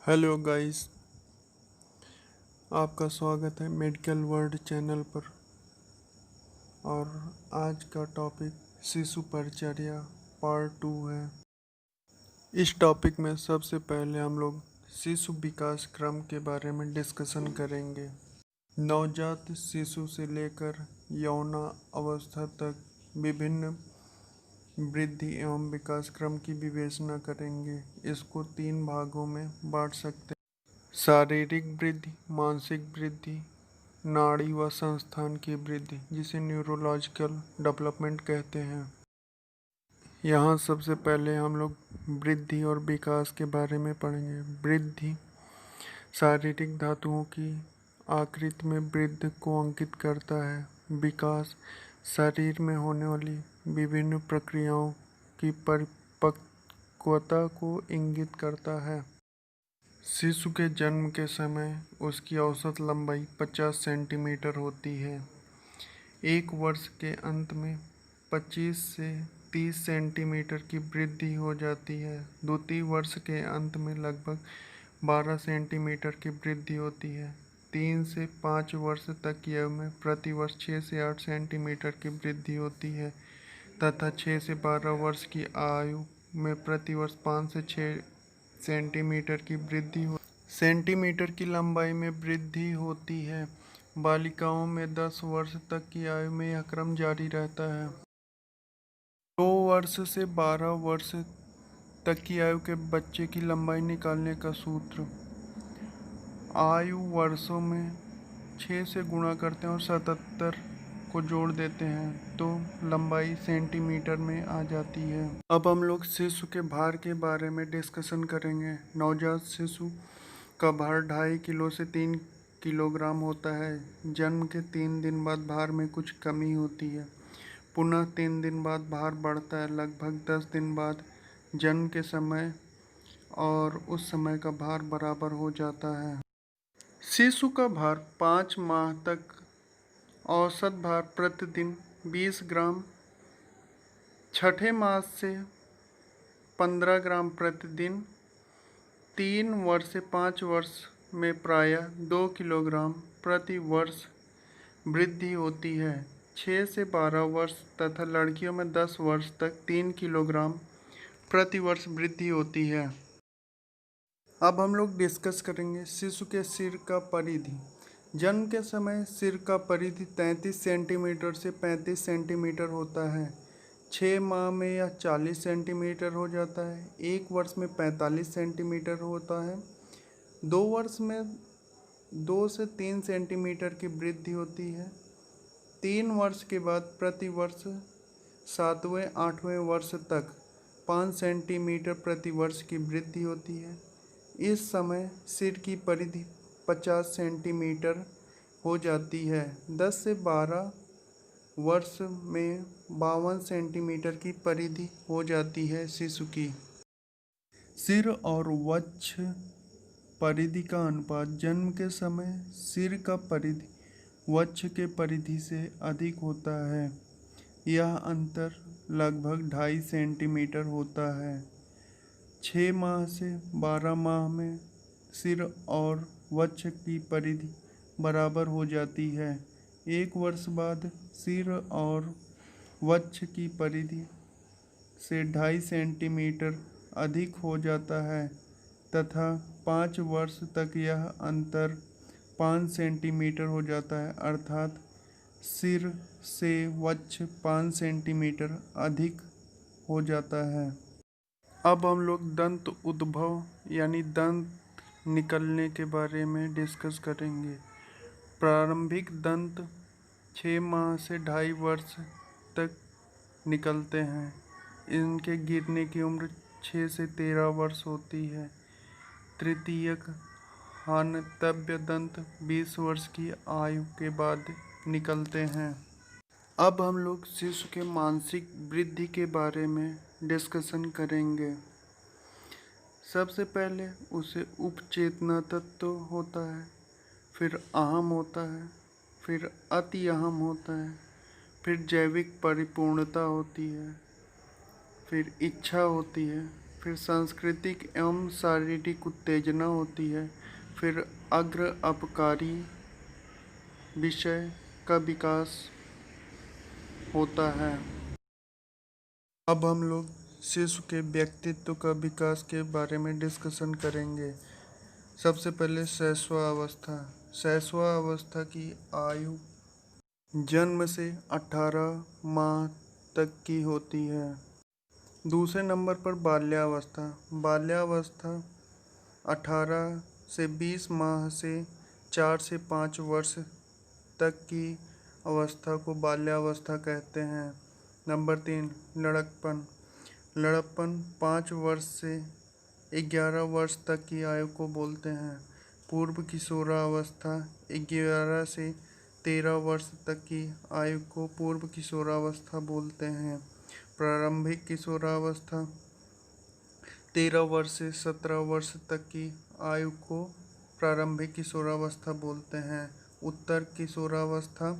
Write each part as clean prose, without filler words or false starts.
Hello guys, आपका स्वागत है मेडिकल वर्ल्ड चैनल पर। और आज का टॉपिक शिशु परिचर्या पार्ट 2 है। इस टॉपिक में सबसे पहले हम लोग शिशु विकास क्रम के बारे में डिस्कशन करेंगे। नवजात शिशु से लेकर यौना अवस्था तक विभिन्न वृद्धि एवं विकास क्रम की विवेचना करेंगे। इसको 3 भागों में बांट सकते हैं: शारीरिक वृद्धि, मानसिक वृद्धि, नाड़ी व संस्थान की वृद्धि, जिसे न्यूरोलॉजिकल डेवलपमेंट कहते हैं। यहाँ सबसे पहले हम लोग वृद्धि और विकास के बारे में पढ़ेंगे। वृद्धि शारीरिक धातुओं की आकृति में वृद्धि को अंकित करता है। विकास शरीर में होने वाली विभिन्न प्रक्रियाओं की परिपक्वता को इंगित करता है। शिशु के जन्म के समय उसकी औसत लंबाई 50 सेंटीमीटर होती है। 1 वर्ष के अंत में 25 से 30 सेंटीमीटर की वृद्धि हो जाती है। द्वितीय वर्ष के अंत में लगभग 12 सेंटीमीटर की वृद्धि होती है। 3 से 5 वर्ष तक की आयु में प्रति वर्ष 6 से 8 सेंटीमीटर की वृद्धि होती है तथा 6 से 12 वर्ष की आयु में प्रति वर्ष 5 से 6 सेंटीमीटर की सेंटीमीटर की लंबाई में वृद्धि होती है। बालिकाओं में 10 वर्ष तक की आयु में यह क्रम जारी रहता है। 2 वर्ष से 12 वर्ष तक की आयु के बच्चे की लंबाई निकालने का सूत्र: आयु वर्षों में 6 से गुणा करते हैं और 77 को जोड़ देते हैं तो लंबाई सेंटीमीटर में आ जाती है। अब हम लोग शिशु के भार के बारे में डिस्कशन करेंगे। नवजात शिशु का भार 2.5 किलो से 3 किलोग्राम होता है। जन्म के 3 दिन बाद भार में कुछ कमी होती है। पुनः 3 दिन बाद भार बढ़ता है, लगभग 10 दिन बाद जन्म के समय, और उस समय का भार बराबर हो जाता है। शिशु का भार 5 माह तक औसत भार प्रतिदिन 20 ग्राम, छठे माह से 15 ग्राम प्रतिदिन, 3 वर्ष से 5 वर्ष में प्रायः 2 किलोग्राम प्रति वर्ष वृद्धि होती है। 6 से 12 वर्ष तथा लड़कियों में 10 वर्ष तक 3 किलोग्राम प्रति वर्ष वृद्धि होती है। अब हम लोग डिस्कस करेंगे शिशु के सिर का परिधि। जन्म के समय सिर का परिधि 33 सेंटीमीटर से 35 सेंटीमीटर होता है। 6 माह में यह 40 सेंटीमीटर हो जाता है। 1 वर्ष में 45 सेंटीमीटर होता है। 2 वर्ष में 2 से 3 सेंटीमीटर की वृद्धि होती है। 3 वर्ष के बाद प्रति वर्ष 7वें 8वें वर्ष तक 5 सेंटीमीटर प्रति वर्ष की वृद्धि होती है। इस समय सिर की परिधि 50 सेंटीमीटर हो जाती है। 10 से 12 वर्ष में 52 सेंटीमीटर की परिधि हो जाती है शिशु की। सिर और वक्ष परिधि का अनुपात: जन्म के समय सिर का परिधि वक्ष के परिधि से अधिक होता है। यह अंतर लगभग 2.5 सेंटीमीटर होता है। 6 माह से 12 माह में सिर और वक्ष की परिधि बराबर हो जाती है। 1 वर्ष बाद सिर और वक्ष की परिधि से 2.5 सेंटीमीटर अधिक हो जाता है तथा 5 वर्ष तक यह अंतर 5 सेंटीमीटर हो जाता है, अर्थात सिर से वक्ष 5 सेंटीमीटर अधिक हो जाता है। अब हम लोग दंत उद्भव यानी दंत निकलने के बारे में डिस्कस करेंगे। प्रारंभिक दंत 6 माह से 2.5 वर्ष तक निकलते हैं। इनके गिरने की उम्र 6 से 13 वर्ष होती है। तृतीयक हानतव्य दंत 20 वर्ष की आयु के बाद निकलते हैं। अब हम लोग शिशु के मानसिक वृद्धि के बारे में डिस्कशन करेंगे। सबसे पहले उसे उपचेतना तत्व होता है, फिर अहम होता है, फिर अति अहम होता है, फिर जैविक परिपूर्णता होती है, फिर इच्छा होती है, फिर सांस्कृतिक एवं शारीरिक उत्तेजना होती है, फिर अग्र अपकारी विषय का विकास होता है। अब हम लोग शिशु के व्यक्तित्व का विकास के बारे में डिस्कशन करेंगे। सबसे पहले शैशवावस्था। शैशवावस्था की आयु जन्म से 18 माह तक की होती है। दूसरे नंबर पर बाल्यावस्था। बाल्यावस्था 18 से 20 माह से 4 से 5 वर्ष तक की अवस्था को बाल्यावस्था कहते हैं। नंबर 3 लड़कपन। लड़कपन 5 वर्ष से 11 वर्ष तक की आयु को बोलते हैं। पूर्व किशोरावस्था 11 से 13 वर्ष तक की आयु को पूर्व किशोरावस्था बोलते हैं। प्रारंभिक किशोरावस्था 13 वर्ष से 17 वर्ष तक की आयु को प्रारंभिक किशोरावस्था बोलते हैं। उत्तर किशोरावस्था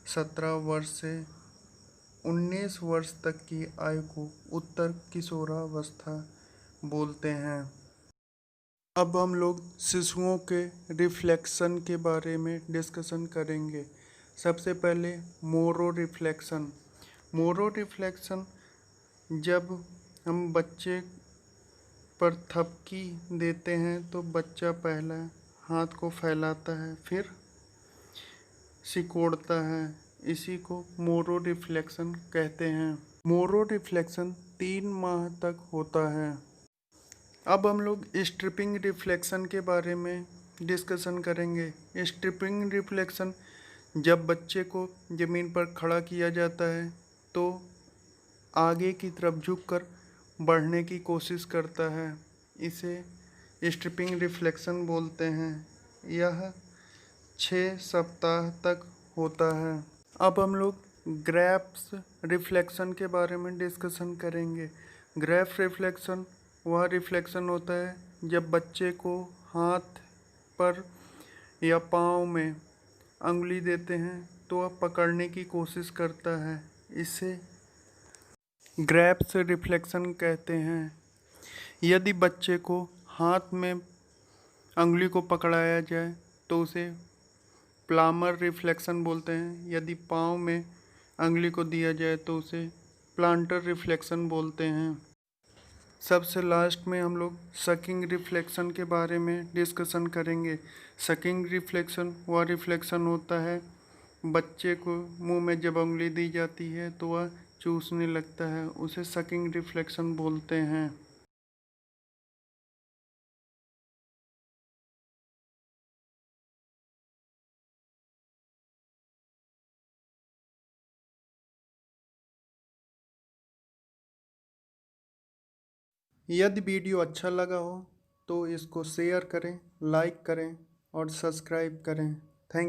17 वर्ष से 19 वर्ष तक की आयु को उत्तर किशोरावस्था बोलते हैं। अब हम लोग शिशुओं के रिफ्लेक्शन के बारे में डिस्कशन करेंगे। सबसे पहले मोरो रिफ्लेक्शन। मोरो रिफ्लेक्शन जब हम बच्चे पर थपकी देते हैं तो बच्चा पहला हाथ को फैलाता है, फिर सिकोड़ता है। इसी को मोरो रिफ्लेक्शन कहते हैं। मोरो रिफ्लेक्शन 3 माह तक होता है। अब हम लोग स्ट्रिपिंग रिफ्लेक्शन के बारे में डिस्कशन करेंगे। स्ट्रिपिंग रिफ्लेक्शन जब बच्चे को ज़मीन पर खड़ा किया जाता है तो आगे की तरफ झुककर बढ़ने की कोशिश करता है, इसे स्ट्रिपिंग रिफ्लेक्शन बोलते हैं। यह 6 सप्ताह तक होता है। अब हम लोग ग्रैप्स रिफ्लेक्शन के बारे में डिस्कशन करेंगे। ग्रैप्स रिफ्लेक्शन वह रिफ्लेक्शन होता है जब बच्चे को हाथ पर या पाँव में अंगुली देते हैं तो वह पकड़ने की कोशिश करता है, इसे ग्रैप्स रिफ्लेक्शन कहते हैं। यदि बच्चे को हाथ में अंगुली को पकड़ाया जाए तो उसे प्लामर रिफ्लेक्शन बोलते हैं। यदि पाँव में अंगुली को दिया जाए तो उसे प्लांटर रिफ्लेक्शन बोलते हैं। सबसे लास्ट में हम लोग सकिंग रिफ्लेक्शन के बारे में डिस्कशन करेंगे। सकिंग रिफ्लेक्शन वह रिफ्लेक्शन होता है बच्चे को मुंह में जब उंगली दी जाती है तो वह चूसने लगता है, उसे सकिंग रिफ्लेक्शन बोलते हैं। यदि वीडियो अच्छा लगा हो तो इसको शेयर करें, लाइक करें और सब्सक्राइब करें। Thank you.